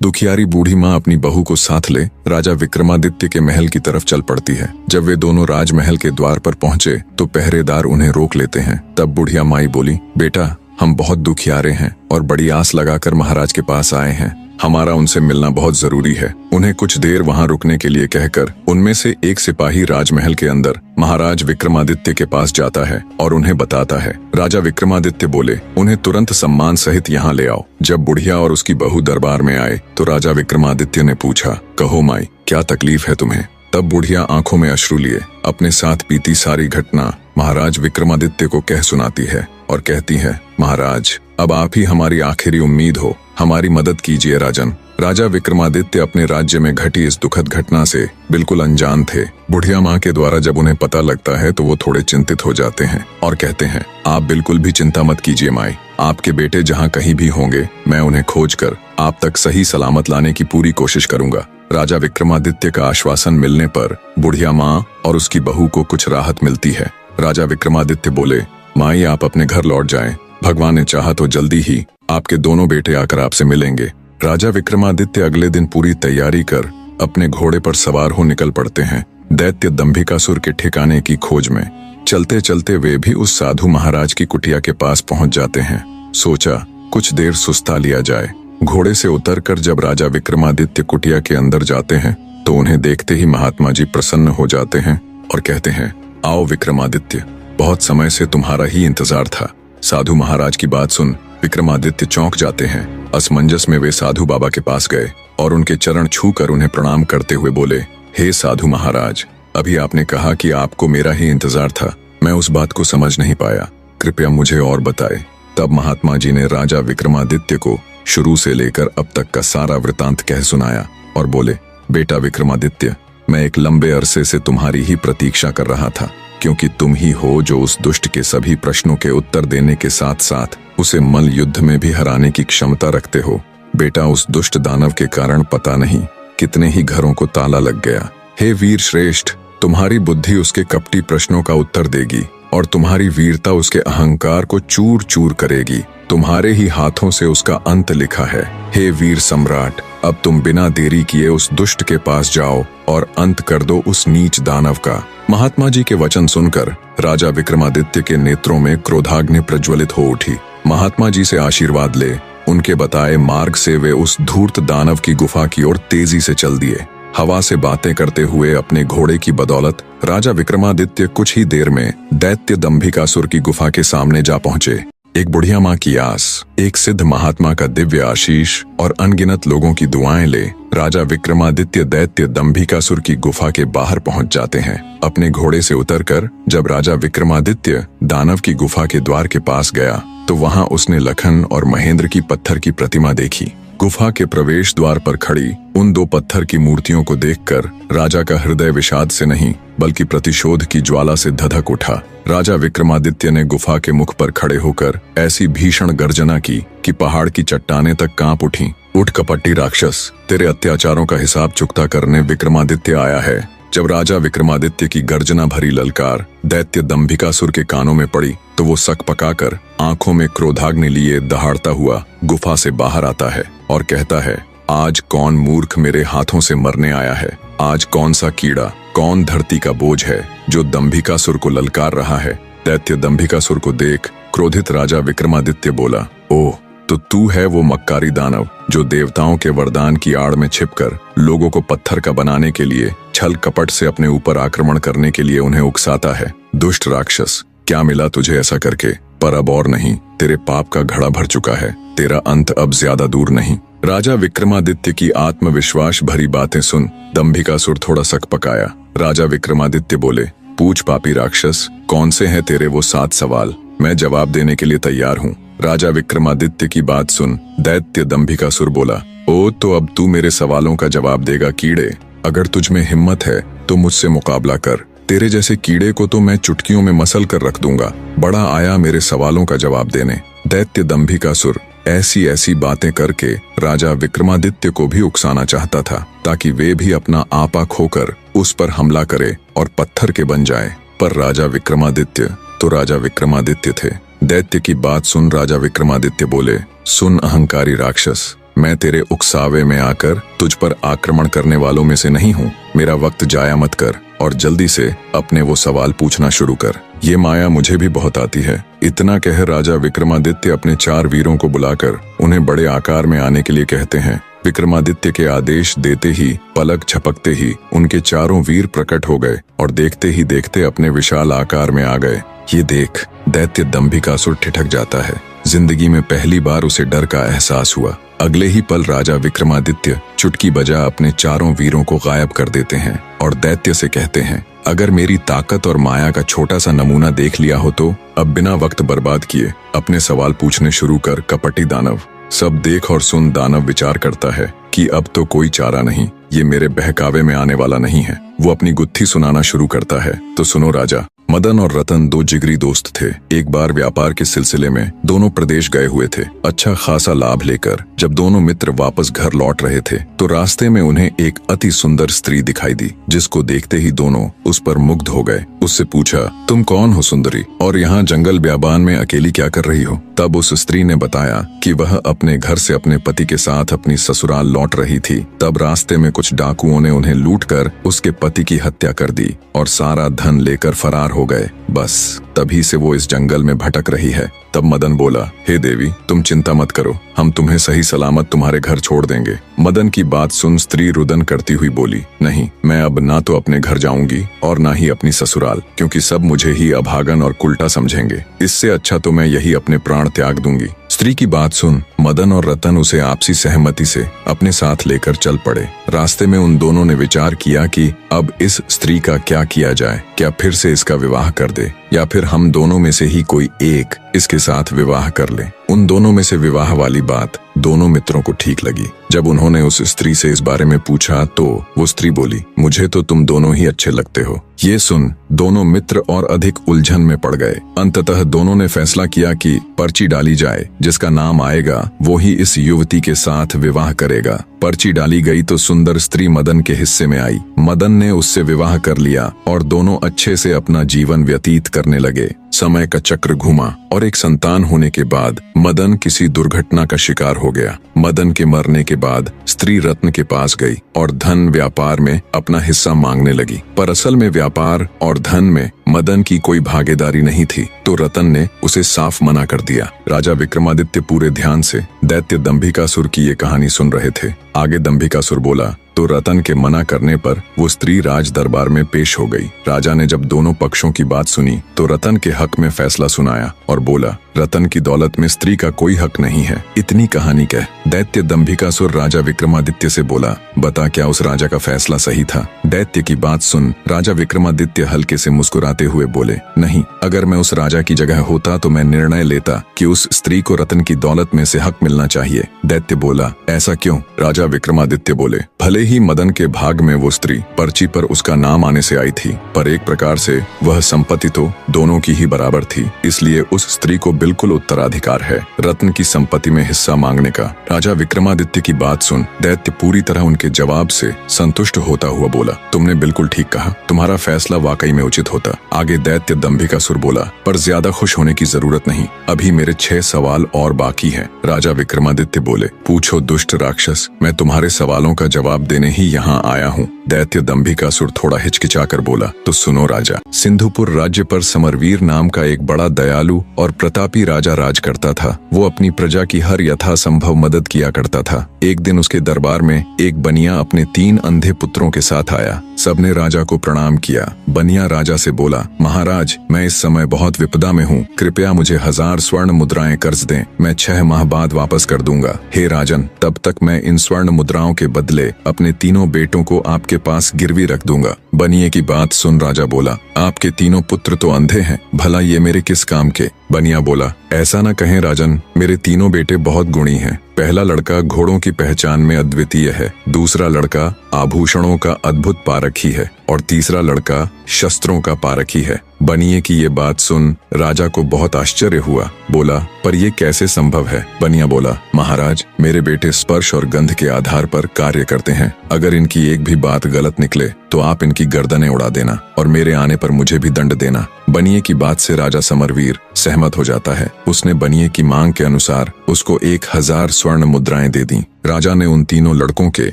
दुखियारी बूढ़ी माँ अपनी बहू को साथ ले राजा विक्रमादित्य के महल की तरफ चल पड़ती है। जब वे दोनों राजमहल के द्वार पर पहुंचे तो पहरेदार उन्हें रोक लेते हैं। तब बुढ़िया माई बोली, बेटा हम बहुत दुखियारे हैं और बड़ी आस लगाकर महाराज के पास आए हैं। हमारा उनसे मिलना बहुत जरूरी है। उन्हें कुछ देर वहां रुकने के लिए कहकर उनमें से एक सिपाही राजमहल के अंदर महाराज विक्रमादित्य के पास जाता है और उन्हें बताता है। राजा विक्रमादित्य बोले, उन्हें तुरंत सम्मान सहित यहाँ ले आओ। जब बुढ़िया और उसकी बहू दरबार में आए तो राजा विक्रमादित्य ने पूछा, कहो माई क्या तकलीफ है तुम्हें? तब बुढ़िया आंखों में अश्रु लिए अपने साथ बीती सारी घटना महाराज विक्रमादित्य को कह सुनाती है और कहती है, महाराज अब आप ही हमारी आखिरी उम्मीद हो, हमारी मदद कीजिए राजन। राजा विक्रमादित्य अपने राज्य में घटी इस दुखद घटना से बिल्कुल अनजान थे। बुढ़िया माँ के द्वारा जब उन्हें पता लगता है तो वो थोड़े चिंतित हो जाते हैं और कहते हैं, आप बिल्कुल भी चिंता मत कीजिए माई, आपके बेटे जहाँ कहीं भी होंगे मैं उन्हें खोजकर आप तक सही सलामत लाने की पूरी कोशिश करूंगा। राजा विक्रमादित्य का आश्वासन मिलने पर बुढ़िया माँ और उसकी बहू को कुछ राहत मिलती है। राजा विक्रमादित्य बोले, माई आप अपने घर लौट जाएं, भगवान ने चाहा तो जल्दी ही आपके दोनों बेटे आकर आपसे मिलेंगे। राजा विक्रमादित्य अगले दिन पूरी तैयारी कर अपने घोड़े पर सवार हो निकल पड़ते हैं दैत्य दंभिकासुर के ठिकाने की खोज में। चलते चलते वे भी उस साधु महाराज की कुटिया के पास पहुंच जाते हैं। सोचा कुछ देर सुस्ता लिया जाए। घोड़े से उतरकर जब राजा विक्रमादित्य कुटिया के अंदर जाते हैं तो उन्हें देखते ही महात्मा जी प्रसन्न हो जाते हैं और कहते हैं, आओ विक्रमादित्य, बहुत समय से तुम्हारा ही इंतजार था। साधु महाराज की बात सुन विक्रमादित्य चौंक जाते हैं। असमंजस में वे साधु बाबा के पास गए और उनके चरण छूकर उन्हें प्रणाम करते हुए बोले, हे साधु महाराज, अभी आपने कहा कि आपको मेरा ही इंतजार था, मैं उस बात को समझ नहीं पाया, कृपया मुझे और बताएं। तब महात्मा जी ने राजा विक्रमादित्य को शुरू से लेकर अब तक का सारा वृतांत कह सुनाया और बोले, बेटा विक्रमादित्य, मैं एक लंबे अरसे से तुम्हारी ही प्रतीक्षा कर रहा था, क्योंकि तुम ही हो जो उस दुष्ट के सभी प्रश्नों के उत्तर देने के साथ साथ उसे मल युद्ध में भी हराने की क्षमता रखते हो। बेटा उस दुष्ट दानव के कारण पता नहीं कितने ही घरों को ताला लग गया। हे वीर श्रेष्ठ, तुम्हारी बुद्धि उसके कपटी प्रश्नों का उत्तर देगी और तुम्हारी वीरता उसके अहंकार को चूर चूर करेगी। तुम्हारे ही हाथों से उसका अंत लिखा है। हे वीर सम्राट, अब तुम बिना देरी किए उस दुष्ट के पास जाओ और अंत कर दो उस नीच दानव का। महात्मा जी के वचन सुनकर राजा विक्रमादित्य के नेत्रों में क्रोधाग्नि प्रज्वलित हो उठी। महात्मा जी से आशीर्वाद ले उनके बताए मार्ग से वे उस धूर्त दानव की गुफा की ओर तेजी से चल दिए। हवा से बातें करते हुए अपने घोड़े की बदौलत राजा विक्रमादित्य कुछ ही देर में दैत्य दंभिकासुर की गुफा के सामने जा पहुंचे। एक बुढ़िया माँ की आस, एक सिद्ध महात्मा का दिव्य आशीष और अनगिनत लोगों की दुआएं ले राजा विक्रमादित्य दैत्य दंभिकासुर की गुफा के बाहर पहुंच जाते हैं। अपने घोड़े से उतरकर जब राजा विक्रमादित्य दानव की गुफा के द्वार के पास गया तो वहां उसने लखन और महेंद्र की पत्थर की प्रतिमा देखी। गुफा के प्रवेश द्वार पर खड़ी उन दो पत्थर की मूर्तियों को देखकर राजा का हृदय विषाद से नहीं बल्कि प्रतिशोध की ज्वाला से धधक उठा। राजा विक्रमादित्य ने गुफा के मुख पर खड़े होकर ऐसी भीषण गर्जना की कि पहाड़ की चट्टानें तक कांप उठी। उठ कपटी राक्षस, तेरे अत्याचारों का हिसाब चुकता करने विक्रमादित्य आया है। जब राजा विक्रमादित्य की गर्जना भरी ललकार दैत्य दंभिकासुर के कानों में पड़ी तो वो सक पकाकर आंखों में क्रोधाग्नि लिए दहाड़ता हुआ गुफा से बाहर आता है और कहता है, आज कौन मूर्ख मेरे हाथों से मरने आया है? आज कौन सा कीड़ा, कौन धरती का बोझ है जो दंभिकासुर को ललकार रहा है? दैत्य दंभिकासुर को देख क्रोधित राजा विक्रमादित्य बोला, ओह तो तू है वो मक्कारी दानव जो देवताओं के वरदान की आड़ में छिपकर लोगों को पत्थर का बनाने के लिए छल कपट से अपने ऊपर आक्रमण करने के लिए उन्हें उकसाता है। दुष्ट राक्षस, क्या मिला तुझे ऐसा करके? पर अब और नहीं, तेरे पाप का घड़ा भर चुका है, तेरा अंत अब ज्यादा दूर नहीं। राजा विक्रमादित्य की आत्मविश्वास भरी बातें सुन दंभिकासुर थोड़ा सक पकाया। राजा विक्रमादित्य बोले, पूछ पापी राक्षस, कौन से हैं तेरे वो 7 सवाल? मैं जवाब देने के लिए तैयार हूँ। राजा विक्रमादित्य की बात सुन दैत्य दंभिकासुर बोला, ओ तो अब तू मेरे सवालों का जवाब देगा कीड़े। अगर तुझ में हिम्मत है तो मुझसे मुकाबला कर। तेरे जैसे कीड़े को तो मैं चुटकियों में मसल कर रख दूंगा। बड़ा आया मेरे सवालों का जवाब देने। दैत्य दंभिकासुर ऐसी ऐसी बातें करके राजा विक्रमादित्य को भी उकसाना चाहता था ताकि वे भी अपना आपा खोकर उस पर हमला करे और पत्थर के बन जाए। पर राजा विक्रमादित्य तो राजा विक्रमादित्य थे। दैत्य की बात सुन राजा विक्रमादित्य बोले, सुन अहंकारी राक्षस, मैं तेरे उकसावे में आकर तुझ पर आक्रमण करने वालों में से नहीं हूँ। मेरा वक्त जाया मत कर और जल्दी से अपने वो सवाल पूछना शुरू कर। ये माया मुझे भी बहुत आती है। इतना कह राजा विक्रमादित्य अपने 4 वीरों को बुलाकर उन्हें बड़े आकार में आने के लिए कहते हैं। विक्रमादित्य के आदेश देते ही पलक झपकते ही उनके 4 वीर प्रकट हो गए और देखते ही देखते अपने विशाल आकार में आ गए। ये देख दैत्य दंभिकासुर ठिठक जाता है। जिंदगी में पहली बार उसे डर का एहसास हुआ। अगले ही पल राजा विक्रमादित्य चुटकी बजा अपने 4 वीरों को गायब कर देते हैं और दैत्य से कहते हैं, अगर मेरी ताकत और माया का छोटा सा नमूना देख लिया हो तो अब बिना वक्त बर्बाद किए अपने सवाल पूछने शुरू कर कपटी दानव। सब देख और सुन दानव विचार करता है कि अब तो कोई चारा नहीं, ये मेरे बहकावे में आने वाला नहीं है। वो अपनी गुत्थी सुनाना शुरू करता है। तो सुनो राजा, मदन और रतन 2 जिगरी दोस्त थे। एक बार व्यापार के सिलसिले में दोनों प्रदेश गए हुए थे। अच्छा खासा लाभ लेकर जब दोनों मित्र वापस घर लौट रहे थे तो रास्ते में उन्हें एक अति सुंदर स्त्री दिखाई दी, जिसको देखते ही दोनों उस पर मुग्ध हो गए। उससे पूछा, तुम कौन हो सुंदरी, और यहाँ जंगल ब्याबान में अकेली क्या कर रही हो? तब उस स्त्री ने बताया कि वह अपने घर से अपने पति के साथ अपनी ससुराल लौट रही थी। तब रास्ते में कुछ डाकुओं ने उन्हें लूटकर उसके पति की हत्या कर दी और सारा धन लेकर फरार हो गए। बस तभी से वो इस जंगल में भटक रही है। तब मदन बोला, हे देवी, तुम चिंता मत करो, हम तुम्हें सही सलामत तुम्हारे घर छोड़ देंगे। मदन की बात सुन स्त्री रुदन करती हुई बोली, नहीं, मैं अब ना तो अपने घर जाऊंगी और ना ही अपनी ससुराल, क्योंकि सब मुझे ही अभागन और कुल्टा समझेंगे। इससे अच्छा तो मैं यही अपने प्राण त्याग दूंगी। स्त्री की बात सुन मदन और रतन उसे आपसी सहमति से अपने साथ लेकर चल पड़े। रास्ते में उन दोनों ने विचार किया कि अब इस स्त्री का क्या किया जाए। क्या फिर से इसका विवाह कर दे या फिर हम दोनों में से ही कोई एक इसके साथ विवाह कर ले। उन दोनों में से विवाह वाली बात दोनों मित्रों को ठीक लगी। जब उन्होंने उस स्त्री से इस बारे में पूछा तो वो स्त्री बोली, मुझे तो तुम दोनों ही अच्छे लगते हो। ये सुन दोनों मित्र और अधिक उलझन में पड़ गए। अंततः दोनों ने फैसला किया कि पर्ची डाली जाए, जिसका नाम आएगा वो ही इस युवती के साथ विवाह करेगा। पर्ची डाली गई तो सुंदर स्त्री मदन के हिस्से में आई। मदन ने उससे विवाह कर लिया और दोनों अच्छे से अपना जीवन व्यतीत करने लगे। समय का चक्र घूमा और एक संतान होने के बाद मदन किसी दुर्घटना का शिकार हो गया। मदन के मरने के बाद स्त्री रत्न के पास गई और धन व्यापार में अपना हिस्सा मांगने लगी, पर असल में व्यापार और धन में मदन की कोई भागीदारी नहीं थी, तो रतन ने उसे साफ मना कर दिया। राजा विक्रमादित्य पूरे ध्यान से दैत्य दंभिकासुर की ये कहानी सुन रहे थे। आगे दंभिकासुर बोला तो रतन के मना करने पर वो स्त्री राज दरबार में पेश हो गई। राजा ने जब दोनों पक्षों की बात सुनी तो रतन के हक में फैसला सुनाया और बोला, रतन की दौलत में स्त्री का कोई हक नहीं है। इतनी कहानी कह दैत्य दंभिकासुर राजा विक्रमादित्य से बोला, बता क्या उस राजा का फैसला सही था? दैत्य की बात सुन राजा विक्रमादित्य हल्के से मुस्कुराते हुए बोले, नहीं, अगर मैं उस राजा की जगह होता तो मैं निर्णय लेता कि उस स्त्री को रतन की दौलत में से हक मिलना चाहिए। दैत्य बोला, ऐसा क्यों? राजा विक्रमादित्य बोले, भले ही मदन के भाग में वो स्त्री पर्ची पर उसका नाम आने से आई थी, पर एक प्रकार से वह संपत्ति तो दोनों की ही बराबर थी, इसलिए उस स्त्री को बिल्कुल उत्तराधिकार है रत्न की संपत्ति में हिस्सा मांगने का। राजा विक्रमादित्य की बात सुन दैत्य पूरी तरह उनके जवाब से संतुष्ट होता हुआ बोला, तुमने बिल्कुल ठीक कहा, तुम्हारा फैसला वाकई में उचित होता। आगे दैत्य दंभिकासुर बोला, पर ज्यादा खुश होने की जरूरत नहीं, अभी मेरे 6 सवाल और बाकी हैं। राजा विक्रमादित्य बोले, पूछो दुष्ट राक्षस, मैं तुम्हारे सवालों का जवाब देने ही यहाँ आया हूँ। दैत्य दंभिकासुर थोड़ा हिचकिचाकर बोला, तो सुनो राजा, सिंधुपुर राज्य पर समरवीर नाम का एक बड़ा दयालु और प्रतापी राजा राज करता था। वो अपनी प्रजा की हर यथासंभव मदद किया करता था। एक दिन उसके दरबार में एक बनिया अपने 3 अंधे पुत्रों के साथ आया। सबने राजा को प्रणाम किया। बनिया राजा से बोला, महाराज, मैं इस समय बहुत विपदा में हूँ, कृपया मुझे 1000 स्वर्ण मुद्राएं कर्ज दें, मैं 6 माह बाद वापस कर दूंगा। हे राजन, तब तक मैं इन स्वर्ण मुद्राओं के बदले अपने 3 बेटों को आपके पास गिरवी रख दूंगा। बनिए की बात सुन राजा बोला, आपके 3 पुत्र तो अंधे हैं, भला ये मेरे किस काम के? बनिया बोला, ऐसा न कहें राजन, मेरे 3 बेटे बहुत गुणी हैं। पहला लड़का घोड़ों की पहचान में अद्वितीय है, दूसरा लड़का आभूषणों का अद्भुत पारखी है और तीसरा लड़का शस्त्रों का पारखी है। बनिए की ये बात सुन राजा को बहुत आश्चर्य हुआ। बोला, पर ये कैसे संभव है? बनिया बोला, महाराज, मेरे बेटे स्पर्श और गंध के आधार पर कार्य करते हैं। अगर इनकी एक भी बात गलत निकले तो आप इनकी गर्दनें उड़ा देना और मेरे आने पर मुझे भी दंड देना। बनिए की बात से राजा समरवीर सहमत हो जाता है। उसने बनिए की मांग के अनुसार उसको 1000 स्वर्ण मुद्राएं दे दी। राजा ने उन तीनों लड़कों के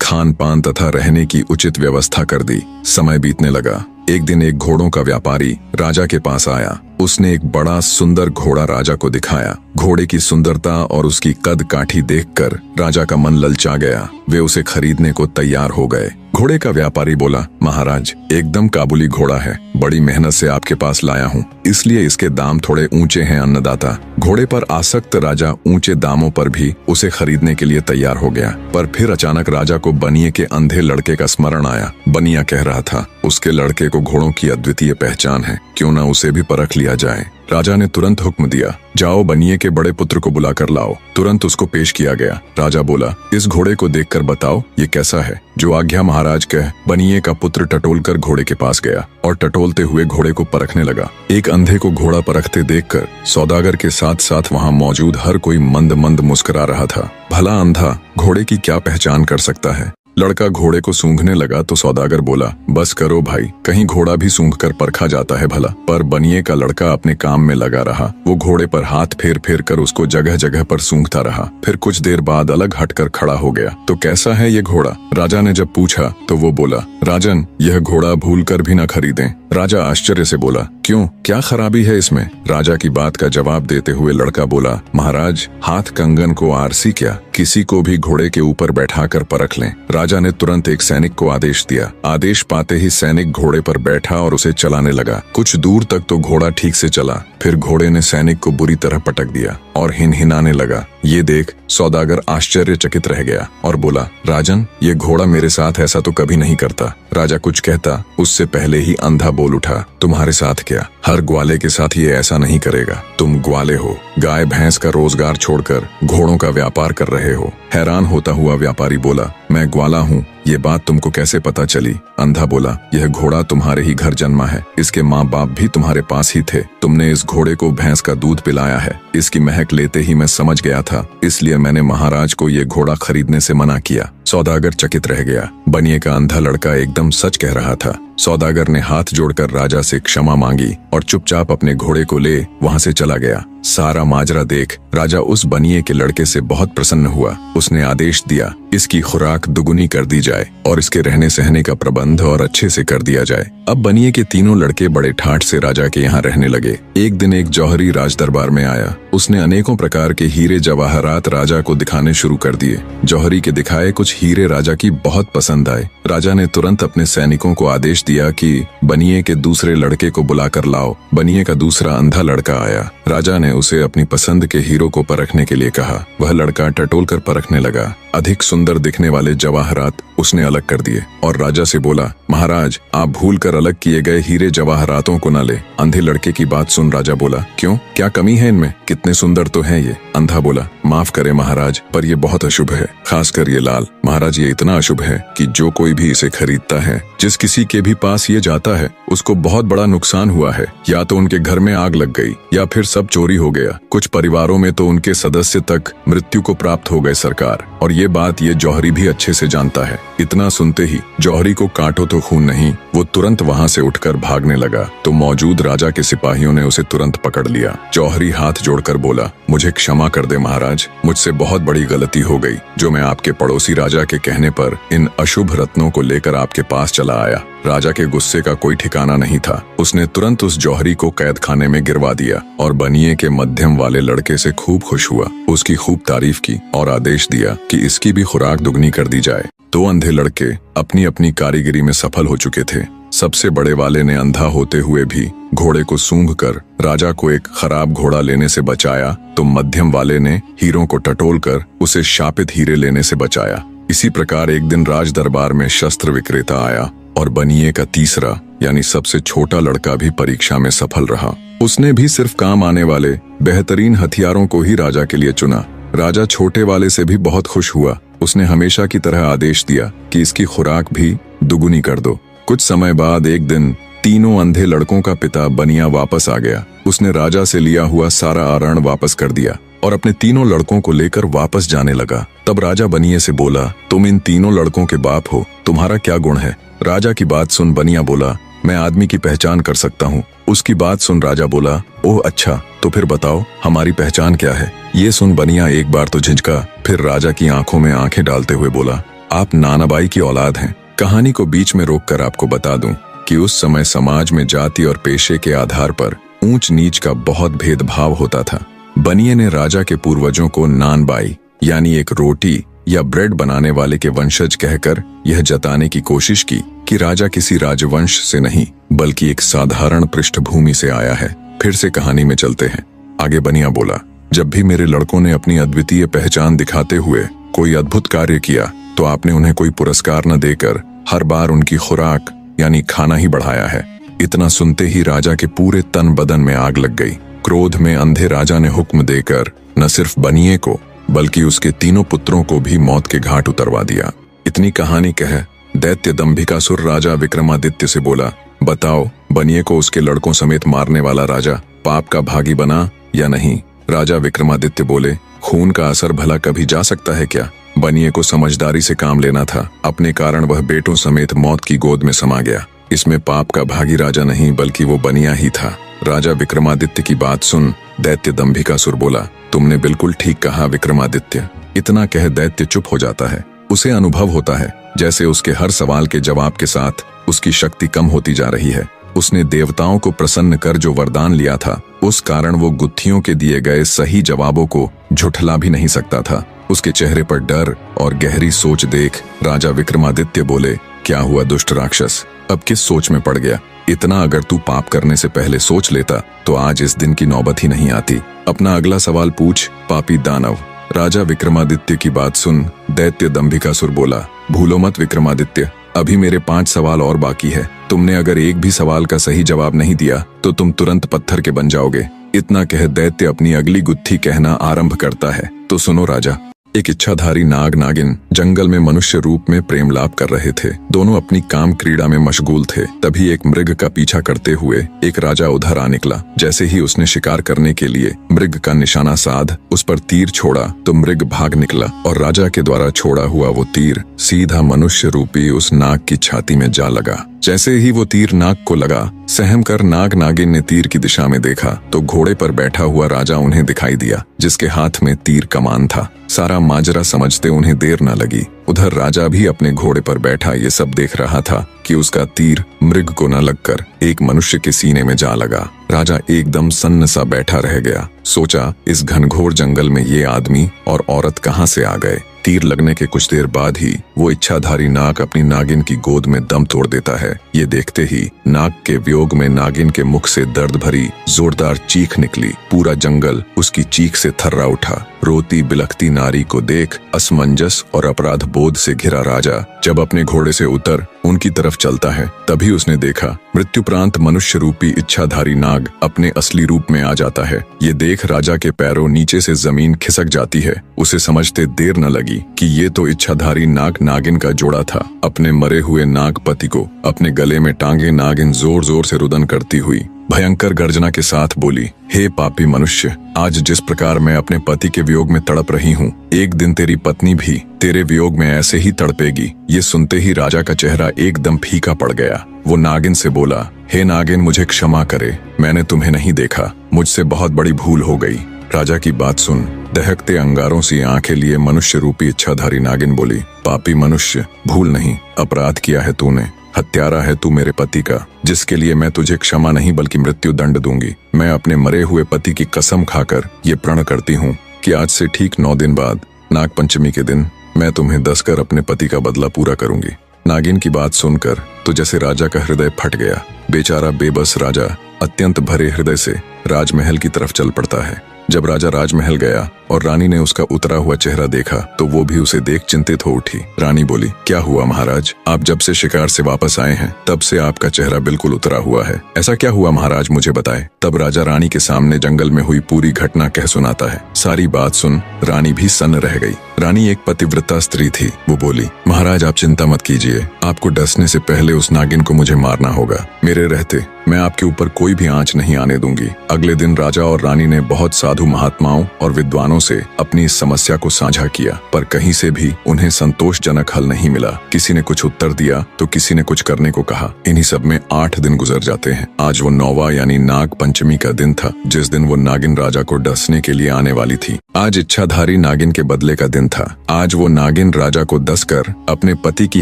खान पान तथा रहने की उचित व्यवस्था कर दी। समय बीतने लगा। एक दिन एक घोड़ों का व्यापारी राजा के पास आया। उसने एक बड़ा सुंदर घोड़ा राजा को दिखाया। घोड़े की सुंदरता और उसकी कद काठी देखकर राजा का मन ललचा गया। वे उसे खरीदने को तैयार हो गए। घोड़े का व्यापारी बोला, महाराज, एकदम काबुली घोड़ा है, बड़ी मेहनत से आपके पास लाया हूँ, इसलिए इसके दाम थोड़े ऊंचे हैं अन्नदाता। घोड़े पर आसक्त राजा ऊंचे दामों पर भी उसे खरीदने के लिए तैयार हो गया। पर फिर अचानक राजा को बनिए के अंधे लड़के का स्मरण आया। बनिया कह रहा था, उसके लड़के को घोड़ों की अद्वितीय पहचान है, क्यों न उसे भी परख लिया जाए। राजा ने तुरंत हुक्म दिया, जाओ बनिए के बड़े पुत्र को बुलाकर लाओ। तुरंत उसको पेश किया गया। राजा बोला, इस घोड़े को देखकर बताओ ये कैसा है। जो आज्ञा महाराज कह। बनिए का पुत्र टटोलकर घोड़े के पास गया और टटोलते हुए घोड़े को परखने लगा। एक अंधे को घोड़ा परखते देखकर सौदागर के साथ साथ वहाँ मौजूद हर कोई मंद मंद मुस्कुरा रहा था। भला अंधा घोड़े की क्या पहचान कर सकता है? लड़का घोड़े को सूंघने लगा तो सौदागर बोला, बस करो भाई, कहीं घोड़ा भी सूंघकर परखा जाता है भला। पर बनिए का लड़का अपने काम में लगा रहा। वो घोड़े पर हाथ फेर फेर कर उसको जगह जगह पर सूंघता रहा। फिर कुछ देर बाद अलग हटकर खड़ा हो गया। तो कैसा है ये घोड़ा? राजा ने जब पूछा तो वो बोला, राजन, यह घोड़ा भूल कर भी न खरीदें। राजा आश्चर्य से बोला, क्यों, क्या खराबी है इसमें? राजा की बात का जवाब देते हुए लड़का बोला, महाराज, हाथ कंगन को आरसी क्या, किसी को भी घोड़े के ऊपर बैठाकर परख लें। राजा ने तुरंत एक सैनिक को आदेश दिया। आदेश पाते ही सैनिक घोड़े पर बैठा और उसे चलाने लगा। कुछ दूर तक तो घोड़ा ठीक से चला, फिर घोड़े ने सैनिक को बुरी तरह पटक दिया और हिनहिनाने लगा। ये देख सौदागर आश्चर्यचकित रह गया और बोला, राजन, ये घोड़ा मेरे साथ ऐसा तो कभी नहीं करता। राजा कुछ कहता उससे पहले ही अंधा बोल उठा, तुम्हारे साथ क्या? हर ग्वाले के साथ ये ऐसा नहीं करेगा। तुम ग्वाले हो, गाय भैंस का रोजगार छोड़कर घोड़ों का व्यापार कर रहे हो। हैरान होता हुआ व्यापारी बोला, मैं ग्वाला हूँ, ये बात तुमको कैसे पता चली? अंधा बोला, यह घोड़ा तुम्हारे ही घर जन्मा है, इसके माँ बाप भी तुम्हारे पास ही थे। तुमने इस घोड़े को भैंस का दूध पिलाया है। इसकी महक लेते ही मैं समझ गया था, इसलिए मैंने महाराज को ये घोड़ा खरीदने से मना किया। सौदागर चकित रह गया। बनिए का अंधा लड़का एकदम सच कह रहा था। सौदागर ने हाथ जोड़कर राजा से क्षमा मांगी और चुपचाप अपने घोड़े को ले वहां से चला गया। सारा माजरा देख राजा उस बनिए के लड़के से बहुत प्रसन्न हुआ। उसने आदेश दिया, इसकी खुराक दुगुनी कर दी जाए और इसके रहने सहने का प्रबंध और अच्छे से कर दिया जाए। अब बनिए के तीनों लड़के बड़े ठाठ से राजा के यहाँ रहने लगे। एक दिन एक जौहरी राज दरबार में आया। उसने अनेकों प्रकार के हीरे जवाहरात राजा को दिखाने शुरू कर दिए। जौहरी के दिखाए कुछ हीरे राजा की बहुत पसंद आए। राजा ने तुरंत अपने सैनिकों को आदेश दिया कि बनिए के दूसरे लड़के को बुलाकर लाओ। बनिए का दूसरा अंधा लड़का आया। राजा ने उसे अपनी पसंद के हीरो को परखने के लिए कहा। वह लड़का टटोल कर परखने लगा। अधिक सुंदर दिखने वाले जवाहरात उसने अलग कर दिए और राजा से बोला, महाराज, आप भूल कर अलग किए गए हीरे जवाहरातों को न ले। अंधे लड़के की बात सुन राजा बोला, क्यों, क्या कमी है इनमें? कितने सुंदर तो हैं ये। अंधा बोला, माफ करे महाराज, पर ये बहुत अशुभ है, खासकर ये लाल। महाराज, ये इतना अशुभ है कि जो कोई भी इसे खरीदता है, जिस किसी के भी पास ये जाता है, उसको बहुत बड़ा नुकसान हुआ है। या तो उनके घर में आग लग गई या फिर सब चोरी हो गया। कुछ परिवारों में तो उनके सदस्य तक मृत्यु को प्राप्त हो गए सरकार। और ये बात ये जौहरी भी अच्छे से जानता है। इतना सुनते ही जौहरी को काटो तो खून नहीं, वो तुरंत वहाँ से उठकर भागने लगा तो मौजूद राजा के सिपाहियों ने उसे तुरंत पकड़ लिया। जौहरी हाथ जोड़कर बोला, मुझे क्षमा कर दे महाराज, मुझसे बहुत बड़ी गलती हो गई जो मैं आपके पड़ोसी राजा के कहने पर इन अशुभ रत्नों को लेकर आपके पास चला आया। राजा के गुस्से का कोई ठिकाना नहीं था। उसने तुरंत उस जौहरी को कैद खाने में गिरवा दिया और बनिए के मध्यम वाले लड़के से खूब खुश हुआ, उसकी खूब तारीफ की और आदेश दिया कि इसकी भी खुराक दुगनी कर दी जाए। दो अंधे लड़के अपनी अपनी कारीगरी में सफल हो चुके थे। सबसे बड़े वाले ने अंधा होते हुए भी घोड़े को सूंघकर राजा को एक खराब घोड़ा लेने से बचाया, तो मध्यम वाले ने हीरों को टटोलकर उसे शापित हीरे लेने से बचाया। इसी प्रकार एक दिन राज दरबार में शस्त्र विक्रेता आया और बनिए का तीसरा यानी सबसे छोटा लड़का भी परीक्षा में सफल रहा। उसने भी सिर्फ काम आने वाले बेहतरीन हथियारों को ही राजा के लिए चुना। राजा छोटे वाले से भी बहुत खुश हुआ। उसने हमेशा की तरह आदेश दिया कि इसकी खुराक भी दुगुनी कर दो। कुछ समय बाद एक दिन तीनों अंधे लड़कों का पिता बनिया वापस आ गया। उसने राजा से लिया हुआ सारा आरण वापस कर दिया और अपने तीनों लड़कों को लेकर वापस जाने लगा। तब राजा बनिए से बोला, तुम इन तीनों लड़कों के बाप हो, तुम्हारा क्या गुण है? राजा की बात सुन बनिया बोला, मैं आदमी की पहचान कर सकता हूँ। उसकी बात सुन राजा बोला, ओह अच्छा, तो फिर बताओ हमारी पहचान क्या है? ये सुन बनिया एक बार तो झिझका, फिर राजा की आंखों में आंखें डालते हुए बोला, आप नानाबाई की औलाद हैं। कहानी को बीच में रोककर आपको बता दूं कि उस समय समाज में जाति और पेशे के आधार पर ऊंच नीच का बहुत भेदभाव होता था। बनिए ने राजा के पूर्वजों को नानबाई यानी एक रोटी या ब्रेड बनाने वाले के वंशज कहकर यह जताने की कोशिश की कि राजा किसी राजवंश से नहीं बल्कि एक साधारण पृष्ठभूमि से आया है। फिर से कहानी में चलते हैं। आगे बनिया बोला, जब भी मेरे लड़कों ने अपनी अद्वितीय पहचान दिखाते हुए कोई अद्भुत कार्य किया तो आपने उन्हें कोई पुरस्कार न देकर हर बार उनकी खुराक यानी खाना ही बढ़ाया है। इतना सुनते ही राजा के पूरे तन बदन में आग लग गई। क्रोध में अंधे राजा ने हुक्म देकर न सिर्फ बनिए को बल्कि उसके तीनों पुत्रों को भी मौत के घाट उतरवा दिया। इतनी कहानी कह दैत्य दंभिकासुर राजा विक्रमादित्य से बोला, बताओ बनिए को उसके लड़कों समेत मारने वाला राजा पाप का भागी बना या नहीं? राजा विक्रमादित्य बोले, खून का असर भला कभी जा सकता है क्या? बनिए को समझदारी से काम लेना था, अपने कारण वह बेटों समेत मौत की गोद में समा गया। इसमें पाप का भागी राजा नहीं बल्कि वो बनिया ही था। राजा विक्रमादित्य की बात सुन दैत्य दंभिकासुर बोला, तुमने बिल्कुल ठीक कहा विक्रमादित्य। इतना कह दैत्य चुप हो जाता है। उसे अनुभव होता है जैसे उसके हर सवाल के जवाब के साथ उसकी शक्ति कम होती जा रही है। उसने देवताओं को प्रसन्न कर जो वरदान लिया था उस कारण वो गुत्थियों के दिए गए सही जवाबों को झुठला भी नहीं सकता था। उसके चेहरे पर डर और गहरी सोच देख राजा विक्रमादित्य बोले, क्या हुआ दुष्ट राक्षस, अब किस सोच में पड़ गया? इतना अगर तू पाप करने से पहले सोच लेता तो आज इस दिन की नौबत ही नहीं आती। अपना अगला सवाल पूछ पापी दानव। राजा विक्रमादित्य की बात सुन दैत्य दंभिकासुर बोला, भूलो मत विक्रमादित्य, अभी मेरे 5 सवाल और बाकी है। तुमने अगर एक भी सवाल का सही जवाब नहीं दिया तो तुम तुरंत पत्थर के बन जाओगे। इतना कह दैत्य अपनी अगली गुत्थी कहना आरंभ करता है। तो सुनो राजा। एक इच्छाधारी नाग नागिन जंगल में मनुष्य रूप में प्रेम लाभ कर रहे थे। दोनों अपनी काम क्रीड़ा में मशगूल थे। तभी एक मृग का पीछा करते हुए एक राजा उधर आ निकला। जैसे ही उसने शिकार करने के लिए मृग का निशाना साध उस पर तीर छोड़ा तो मृग भाग निकला और राजा के द्वारा छोड़ा हुआ वो तीर सीधा मनुष्य रूपी उस नाग की छाती में जा लगा। जैसे ही वो तीर नाग को लगा, सहम कर नाग नागिन ने तीर की दिशा में देखा तो घोड़े पर बैठा हुआ राजा उन्हें दिखाई दिया जिसके हाथ में तीर कमान था। सारा माजरा समझते उन्हें देर न लगी। उधर राजा भी अपने घोड़े पर बैठा ये सब देख रहा था कि उसका तीर मृग को न लगकर एक मनुष्य के सीने में जा लगा। राजा एकदम सन्न सा बैठा रह गया। सोचा, इस घनघोर जंगल में ये आदमी और औरत कहाँ से आ गए? तीर लगने के कुछ देर बाद ही वो इच्छाधारी नाग अपनी नागिन की गोद में दम तोड़ देता है। ये देखते ही नाग के वियोग में नागिन के मुख से दर्द भरी जोरदार चीख निकली। पूरा जंगल उसकी चीख से थर्रा उठा। रोती बिलखती नारी को देख असमंजस और अपराध बोध से घिरा राजा जब अपने घोड़े से उतर उनकी तरफ चलता है तभी उसने देखा मृत्युप्रांत मनुष्य रूपी इच्छाधारी नाग अपने असली रूप में आ जाता है। ये देख राजा के पैरों नीचे से जमीन खिसक जाती है। उसे समझते देर न लगी कि ये तो इच्छाधारी नाग नागिन का जोड़ा था। अपने मरे हुए नागपति को अपने गले में टांगे नागिन जोर जोर से रुदन करती हुई भयंकर गर्जना के साथ बोली, हे पापी मनुष्य, आज जिस प्रकार मैं अपने पति के वियोग में तड़प रही हूँ, एक दिन तेरी पत्नी भी तेरे वियोग में ऐसे ही तड़पेगी। ये सुनते ही राजा का चेहरा एकदम फीका पड़ गया। वो नागिन से बोला, हे नागिन, मुझे क्षमा करे, मैंने तुम्हें नहीं देखा, मुझसे बहुत बड़ी भूल हो गई। राजा की बात सुन दहकते अंगारों सी आंखें लिए मनुष्य रूपी इच्छाधारी नागिन बोली, पापी मनुष्य, भूल नहीं, अपराध किया है तूने। हत्यारा है तू मेरे पति का, जिसके लिए मैं तुझे क्षमा नहीं बल्कि मृत्यु दंड दूंगी। मैं अपने मरे हुए पति की कसम खाकर ये प्रण करती हूँ कि आज से ठीक 9 दिन बाद नागपंचमी के दिन मैं तुम्हें दस कर अपने पति का बदला पूरा करूंगी। नागिन की बात सुनकर तो जैसे राजा का हृदय फट गया। बेचारा बेबस राजा अत्यंत भरे हृदय से राजमहल की तरफ चल पड़ता है। जब राजा राजमहल गया और रानी ने उसका उतरा हुआ चेहरा देखा तो वो भी उसे देख चिंतित हो उठी। रानी बोली, क्या हुआ महाराज? आप जब से शिकार से वापस आए हैं तब से आपका चेहरा बिल्कुल उतरा हुआ है। ऐसा क्या हुआ महाराज, मुझे बताए। तब राजा रानी के सामने जंगल में हुई पूरी घटना कह सुनाता है। सारी बात सुन रानी भी सन्न रह गई। रानी एक पतिव्रता स्त्री थी। वो बोली, महाराज आप चिंता मत कीजिए, आपको डसने से पहले उस नागिन को मुझे मारना होगा। मेरे रहते मैं आपके ऊपर कोई भी आंच नहीं आने दूंगी। अगले दिन राजा और रानी ने बहुत साधु महात्माओं और विद्वानों से अपनी इस समस्या को साझा किया, पर कहीं से भी उन्हें संतोषजनक हल नहीं मिला। किसी ने कुछ उत्तर दिया तो किसी ने कुछ करने को कहा। इन्हीं सब में 8 दिन गुजर जाते हैं। आज वो 9वां यानी नाग पंचमी का दिन था, जिस दिन वो नागिन राजा को डसने के लिए आने वाली थी। आज इच्छाधारी नागिन के बदले का दिन था। आज वो नागिन राजा को डसकर अपने पति की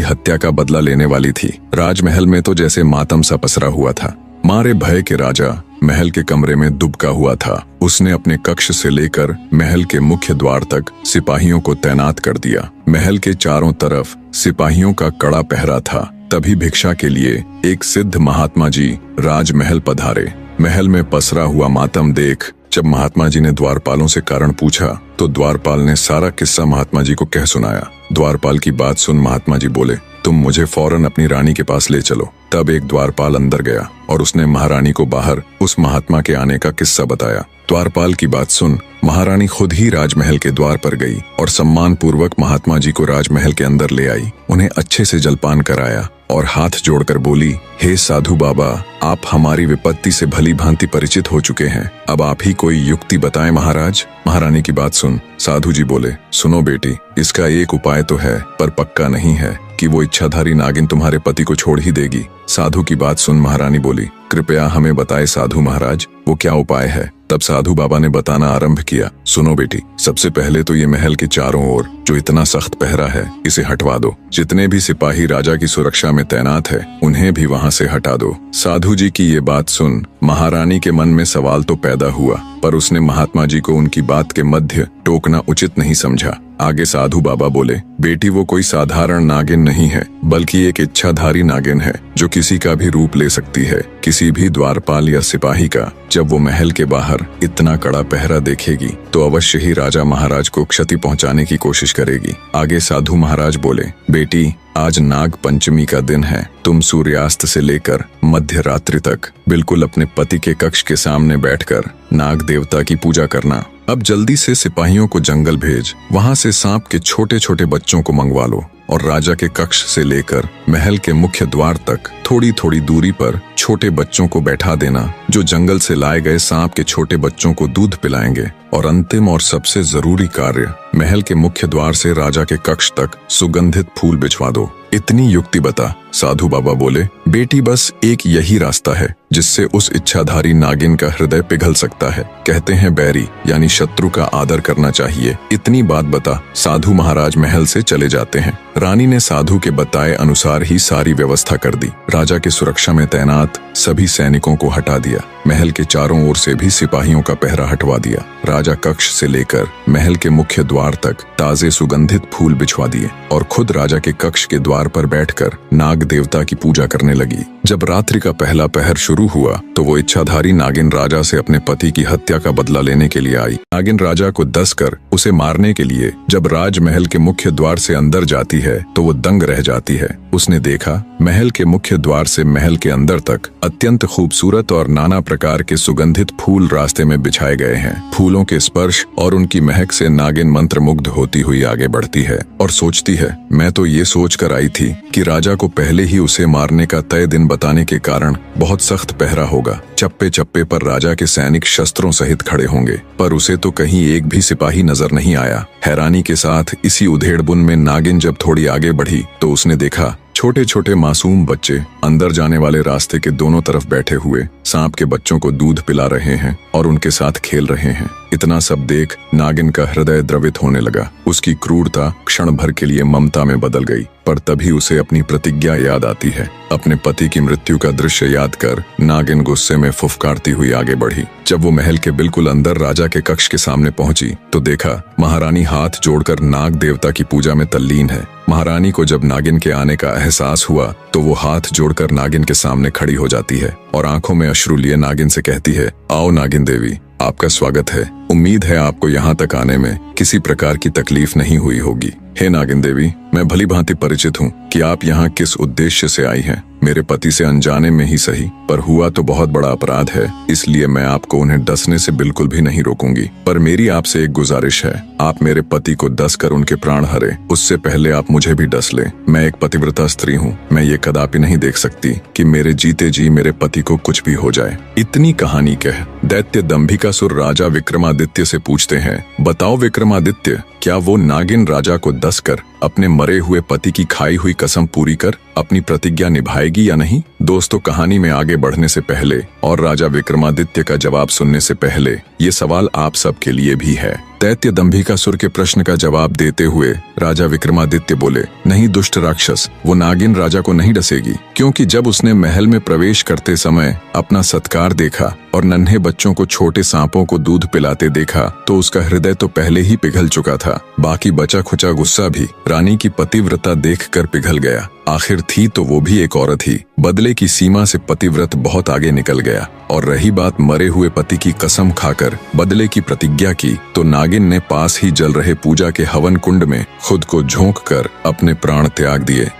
हत्या का बदला लेने वाली थी। राजमहल में तो जैसे मातम सा पसरा हुआ था। मारे भय के राजा महल के कमरे में दुबका हुआ था। उसने अपने कक्ष से लेकर महल के मुख्य द्वार तक सिपाहियों को तैनात कर दिया। महल के चारों तरफ सिपाहियों का कड़ा पहरा था। तभी भिक्षा के लिए एक सिद्ध महात्मा जी राजमहल पधारे। महल में पसरा हुआ मातम देख जब महात्मा जी ने द्वारपालों से कारण पूछा तो द्वारपाल ने सारा किस्सा महात्मा जी को कह सुनाया। द्वारपाल की बात सुन महात्मा जी बोले, तुम मुझे फौरन अपनी रानी के पास ले चलो। तब एक द्वारपाल अंदर गया और उसने महारानी को बाहर उस महात्मा के आने का किस्सा बताया। द्वारपाल की बात सुन महारानी खुद ही राजमहल के द्वार पर गई और सम्मान पूर्वक महात्मा जी को राजमहल के अंदर ले आई। उन्हें अच्छे से जलपान कराया और हाथ जोड़कर बोली, हे साधु बाबा, आप हमारी विपत्ति से भली भांति परिचित हो चुके हैं, अब आप ही कोई युक्ति बताएं महाराज। महारानी की बात सुन साधु जी बोले, सुनो बेटी, इसका एक उपाय तो है पर पक्का नहीं है कि वो इच्छाधारी नागिन तुम्हारे पति को छोड़ ही देगी। साधु की बात सुन महारानी बोली, कृपया हमें बताए साधु महाराज, वो क्या उपाय है। तब साधु बाबा ने बताना आरंभ किया, सुनो बेटी, सबसे पहले तो ये महल के चारों ओर जो इतना सख्त पहरा है इसे हटवा दो। जितने भी सिपाही राजा की सुरक्षा में तैनात है उन्हें भी वहां से हटा दो। साधु जी की ये बात सुन महारानी के मन में सवाल तो पैदा हुआ, पर उसने महात्मा जी को उनकी बात के मध्य टोकना उचित नहीं समझा। आगे साधु बाबा बोले, बेटी वो कोई साधारण नागिन नहीं है, बल्कि एक इच्छाधारी नागिन है जो किसी का भी रूप ले सकती है, किसी भी द्वारपाल या सिपाही का। जब वो महल के बाहर इतना कड़ा पहरा देखेगी तो अवश्य ही राजा महाराज को क्षति पहुंचाने की कोशिश करेगी। आगे साधु महाराज बोले, बेटी आज नाग पंचमी का दिन है, तुम सूर्यास्त से लेकर मध्य रात्रि तक बिल्कुल अपने पति के कक्ष के सामने बैठकर नाग देवता की पूजा करना। अब जल्दी से सिपाहियों को जंगल भेज, वहां से सांप के छोटे छोटे बच्चों को मंगवा लो और राजा के कक्ष से लेकर महल के मुख्य द्वार तक थोड़ी थोड़ी दूरी पर छोटे बच्चों को बैठा देना, जो जंगल से लाए गए सांप के छोटे बच्चों को दूध पिलाएंगे। और अंतिम और सबसे जरूरी कार्य, महल के मुख्य द्वार से राजा के कक्ष तक सुगंधित फूल बिछवा दो। इतनी युक्ति बता। साधु बाबा बोले, बेटी बस एक यही रास्ता है जिससे उस इच्छाधारी नागिन का हृदय पिघल सकता है। कहते हैं बैरी यानी शत्रु का आदर करना चाहिए। इतनी बात बता। साधु महाराज महल से चले जाते हैं। रानी ने साधु के बताए अनुसार ही सारी व्यवस्था कर दी। राजा की सुरक्षा में तैनात सभी सैनिकों को हटा दिया। महल के चारों ओर से भी सिपाहियों का पहरा हटवा दिया। राजा कक्ष से लेकर महल के मुख्य द्वार तक ताजे सुगंधित फूल बिछवा दिए और खुद राजा के कक्ष के द्वार पर बैठकर नाग देवता की पूजा करने लगी। जब रात्रि का पहला पहर शुरू हुआ तो वो इच्छाधारी नागिन राजा से अपने पति की हत्या का बदला लेने के लिए आई। नागिन राजा को डसकर उसे मारने के लिए जब राजमहल के मुख्य द्वार से अंदर जाती है तो वो दंग रह जाती है। उसने देखा महल के मुख्य द्वार से महल के अंदर तक अत्यंत खूबसूरत और नाना प्रकार के सुगंधित फूल रास्ते में बिछाए गए हैं। फूलों के स्पर्श और उनकी महक से नागिन मंत्रमुग्ध होती हुई आगे बढ़ती है और सोचती है, मैं तो ये सोच कर आई थी कि राजा को पहले ही उसे मारने का तय दिन बताने के कारण बहुत सख्त पहरा होगा। चप्पे चप्पे पर राजा के सैनिक शस्त्रों सहित खड़े होंगे, पर उसे तो कहीं एक भी सिपाही नजर नहीं आया। हैरानी के साथ इसी उधेड़बुन में नागिन जब थोड़ी आगे बढ़ी तो उसने देखा छोटे छोटे मासूम बच्चे अंदर जाने वाले रास्ते के दोनों तरफ बैठे हुए सांप के बच्चों को दूध पिला रहे हैं और उनके साथ खेल रहे हैं। इतना सब देख नागिन का हृदय द्रवित होने लगा। उसकी क्रूरता क्षण भर के लिए ममता में बदल गई, पर तभी उसे अपनी प्रतिज्ञा याद आती है। अपने पति की मृत्यु का दृश्य याद कर नागिन गुस्से में फुफकारती हुई आगे बढ़ी। जब वो महल के बिल्कुल अंदर राजा के कक्ष के सामने पहुंची तो देखा महारानी हाथ जोड़कर नाग देवता की पूजा में तल्लीन है। महारानी को जब नागिन के आने का एहसास हुआ तो वो हाथ जोड़कर नागिन के सामने खड़ी हो जाती है और आंखों में अश्रु लिए नागिन से कहती है, आओ नागिन देवी, आपका स्वागत है। उम्मीद है आपको यहाँ तक आने में किसी प्रकार की तकलीफ नहीं हुई होगी। हे नागिन देवी, मैं भली भांति परिचित हूँ कि आप यहाँ किस उद्देश्य से आई हैं। मेरे पति से अनजाने में ही सही, पर हुआ तो बहुत बड़ा अपराध है, इसलिए मैं आपको उन्हें डसने से बिल्कुल भी नहीं रोकूंगी। पर मेरी आपसे एक गुजारिश है, आप मेरे पति को डस कर उनके प्राण हरे, उससे पहले आप मुझे भी डस ले। मैं एक पतिव्रता स्त्री हूँ, मैं ये कदापि नहीं देख सकती कि मेरे जीते जी मेरे पति को कुछ भी हो जाए। इतनी कहानी कह दैत्य दंभिकासुर राजा विक्रमादित्य से पूछते हैं, बताओ विक्रमादित्य, क्या वो नागिन राजा को डसकर अपने मरे हुए पति की खाई हुई कसम पूरी कर अपनी प्रतिज्ञा निभाएगी या नहीं? दोस्तों, कहानी में आगे बढ़ने से पहले और राजा विक्रमादित्य का जवाब सुनने से पहले ये सवाल आप सबके लिए भी है। दैत्य दंभिकासुर के प्रश्न का जवाब देते हुए राजा विक्रमादित्य बोले, नहीं दुष्ट राक्षस, वो नागिन राजा को नहीं डसेगी, क्योंकि जब उसने महल में प्रवेश करते समय अपना सत्कार देखा और नन्हे बच्चों को छोटे सांपों को दूध पिलाते देखा तो उसका हृदय तो पहले ही पिघल चुका था। बाकी बचा खुचा गुस्सा भी रानी की पतिव्रता देखकर पिघल गया। आखिर थी तो वो भी एक औरत ही। बदले की सीमा से पतिव्रत बहुत आगे निकल गया। और रही बात मरे हुए पति की कसम खाकर बदले की प्रतिज्ञा की, तो नागिन ने पास ही जल रहे पूजा के हवन कुंड में खुद को झोंक कर अपने प्राण त्याग दिए।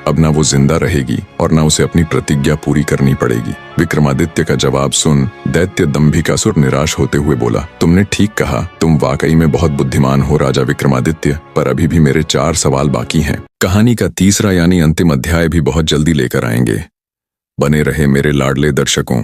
अब ना वो जिंदा रहेगी और ना उसे अपनी प्रतिज्ञा पूरी करनी पड़ेगी। विक्रमादित्य का जवाब सुन दैत्य दंभिकासुर निराश होते हुए बोला, तुमने ठीक कहा, तुम वाकई में बहुत बुद्धिमान हो राजा विक्रमादित्य, पर अभी भी मेरे 4 सवाल बाकी हैं। कहानी का तीसरा यानी अंतिम अध्याय भी बहुत जल्दी लेकर आएंगे। बने रहे मेरे लाडले दर्शकों।